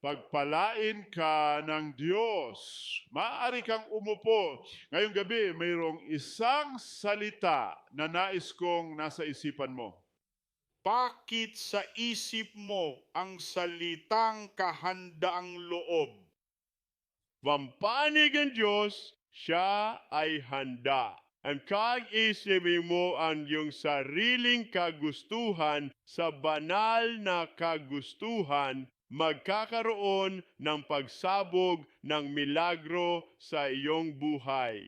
Pagpalain ka ng Diyos. Maaari kang umupo. Ngayong gabi, mayroong isang salita na nais kong nasa isipan mo. Bakit sa isip mo ang salitang kahandaang loob? Pampanig ang Diyos, siya ay handa. Ang kag-isipin mo ang iyong sariling kagustuhan sa banal na kagustuhan, magkakaroon ng pagsabog ng milagro sa iyong buhay.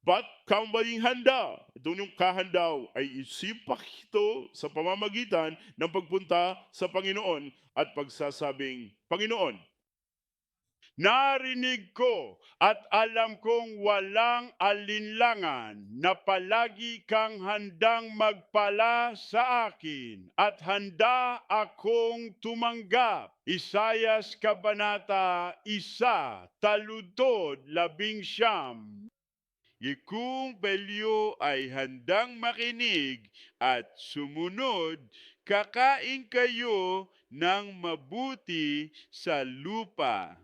Ba't kang maging handa? Ito yung kahandaw ay isipak ito sa pamamagitan ng pagpunta sa Panginoon at pagsasabing, Panginoon, narinig ko at alam kong walang alinlangan na palagi kang handang magpala sa akin at handa akong tumanggap. Isayas Kabanata 1, taludtod 11. Kung belyo ay handang makinig at sumunod, kakain kayo ng mabuti sa lupa.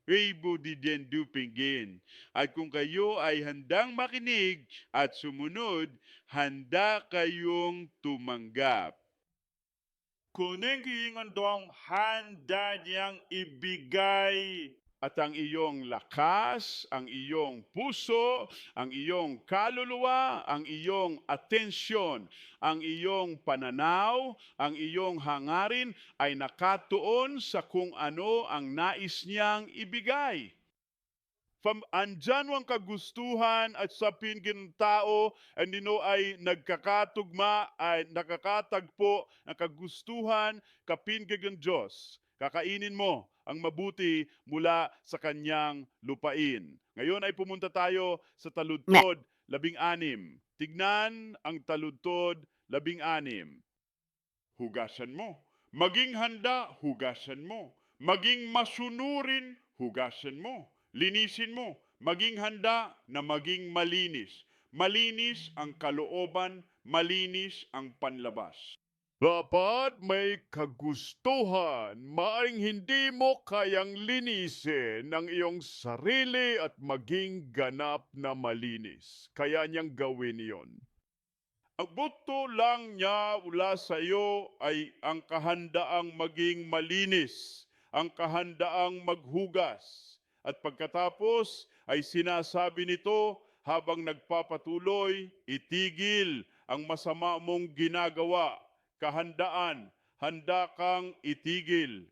Rebo di dendu pinggin. At kung kayo ay handang makinig at sumunod, handa kayong tumanggap. Kuning kiingon handa niyang ibigay At ang iyong lakas, ang iyong puso, ang iyong kaluluwa, ang iyong atensyon, ang iyong pananaw, ang iyong hangarin ay nakatuon sa kung ano ang nais niyang ibigay. Andyan ang kagustuhan at sa pinggin tao, and ay nagkakatugma, ay nakakatagpo ng kagustuhan kapinggin Diyos. Kakainin mo ang mabuti mula sa kanyang lupain. Ngayon ay pumunta tayo sa taludtod 16. Tignan ang taludtod 16. Hugasan mo. Maging handa, hugasan mo. Maging masunurin, hugasan mo. Linisin mo. Maging handa na maging malinis. Malinis ang kalooban, malinis ang panlabas. Dapat may kagustuhan, maaring hindi mo kayang linisin ang iyong sarili at maging ganap na malinis. Kaya niyang gawin iyon. Ang buto lang niya mula sa iyo ay ang kahandaang maging malinis, ang kahandaang maghugas. At pagkatapos ay sinasabi nito habang nagpapatuloy, itigil ang masama mong ginagawa. Kahandaan, handa kang itigil.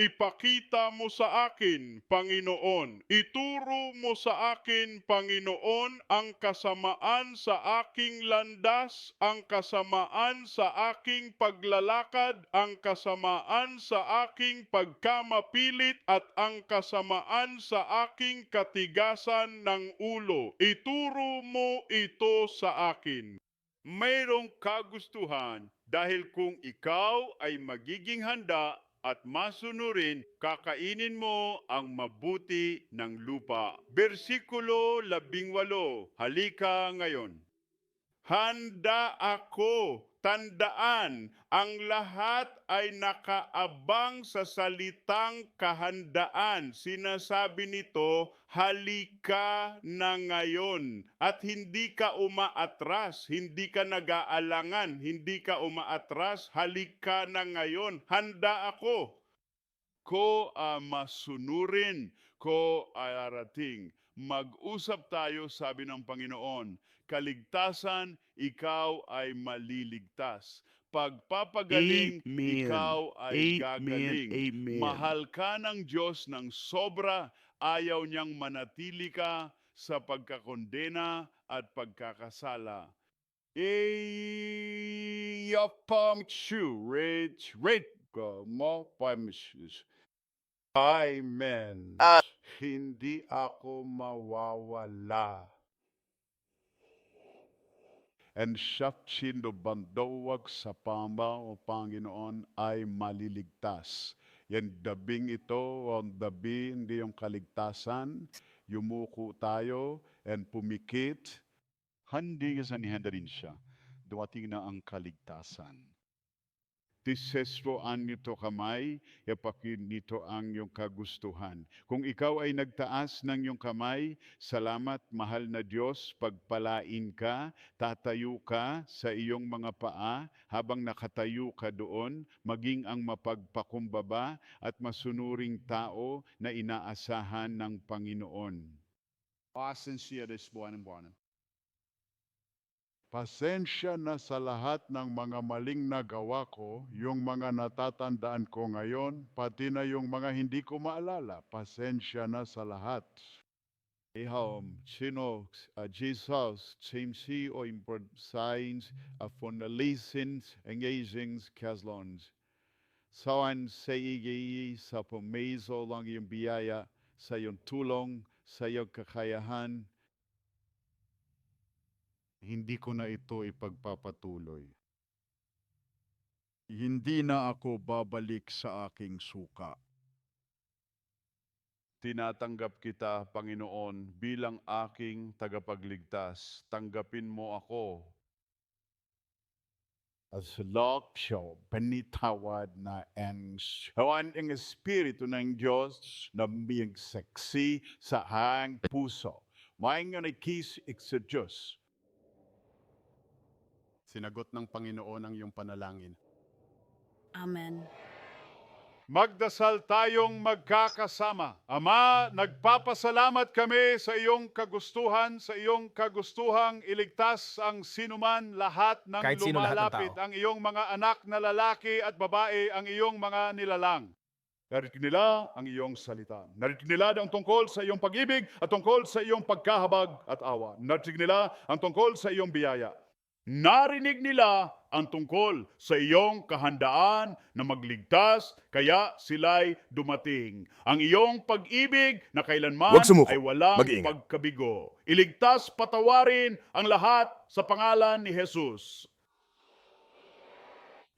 Ipakita mo sa akin, Panginoon. Ituro mo sa akin, Panginoon, ang kasamaan sa aking landas, ang kasamaan sa aking paglalakad, ang kasamaan sa aking pagkamapilit, at ang kasamaan sa aking katigasan ng ulo. Ituro mo ito sa akin. Mayroong kagustuhan dahil kung ikaw ay magiging handa at masunurin, kakainin mo ang mabuti ng lupa. Versikulo 18, halika ngayon. Handa ako. Tandaan, ang lahat ay nakaabang sa salitang kahandaan. Sinasabi nito, halika na ngayon. At hindi ka umaatras, hindi ka nag-aalangan, hindi ka umaatras, halika na ngayon. Handa ako. Ko masunurin, ko arating. Mag-usap tayo, sabi ng Panginoon. Kaligtasan, ikaw ay maliligtas. Pagpapagaling, Amen. ikaw ay Amen. gagaling. Amen. Mahal ka ng Diyos ng sobra, ayaw niyang manatili ka sa pagkakondena at pagkakasala. Amen. Hindi ako mawawala. And siya bandawag sa pamba o Panginoon ay maliligtas. Yan dabing ito, ang dabi, hindi yung kaligtasan. Yumuko tayo and pumikit. Handi sa nihanda rin siya. Duwating na ang kaligtasan. Tisesroan nito kamay, yapakin nito ang iyong kagustuhan. Kung ikaw ay nagtaas ng iyong kamay, salamat mahal na Diyos, pagpalain ka, tatayo ka sa iyong mga paa habang nakatayo ka doon, maging ang mapagpakumbaba at masunuring tao na inaasahan ng Panginoon. Pasensya buwan. Pasensya na sa lahat ng mga maling nagawa ko, yung mga natatandaan ko ngayon, pati na yung mga hindi ko maalala. Pasensya na sa lahat. Ihom, sino, Jesus, Chimsi o import signs, fonalisins, engagings, kaslons. Sawan sa igi sa pumiso lang yung biyaya, sa iyong tulong, sa iyong kakayahan. Hindi ko na ito ipagpapatuloy. Hindi na ako babalik sa aking suka. Tinatanggap kita, Panginoon, bilang aking tagapagligtas. Tanggapin mo ako. As lokyo, panitawad na ang sawan ng Espiritu ng Diyos na biyang saksi sa hang puso. Maing nga kis sa Diyos. Sinagot ng Panginoon ang iyong panalangin. Amen. Magdasal tayong magkakasama. Ama, nagpapasalamat kami sa iyong kagustuhang iligtas ang sinuman lahat ng Kahit sino lahat ng lumalapit, tao. ang iyong mga anak na lalaki at babae, ang iyong mga nilalang. Narinig nila ang iyong salita. Narinig nila ang tungkol sa iyong pag-ibig at tungkol sa iyong pagkahabag at awa. Narinig nila ang tungkol sa iyong biyaya. Narinig nila ang tungkol sa iyong kahandaan na magligtas, kaya sila'y dumating. Ang iyong pag-ibig na kailanman Huwag sumuko. ay walang Mag-iingat. pagkabigo. Iligtas, patawarin ang lahat sa pangalan ni Jesus.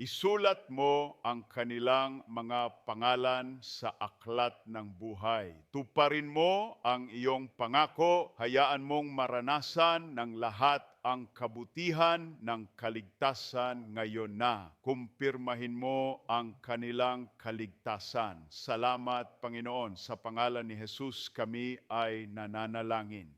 Isulat mo ang kanilang mga pangalan sa aklat ng buhay. Tuparin mo ang iyong pangako, hayaan mong maranasan ng lahat ang kabutihan ng kaligtasan ngayon na. Kumpirmahin mo ang kanilang kaligtasan. Salamat, Panginoon. Sa pangalan ni Jesus kami ay nananalangin.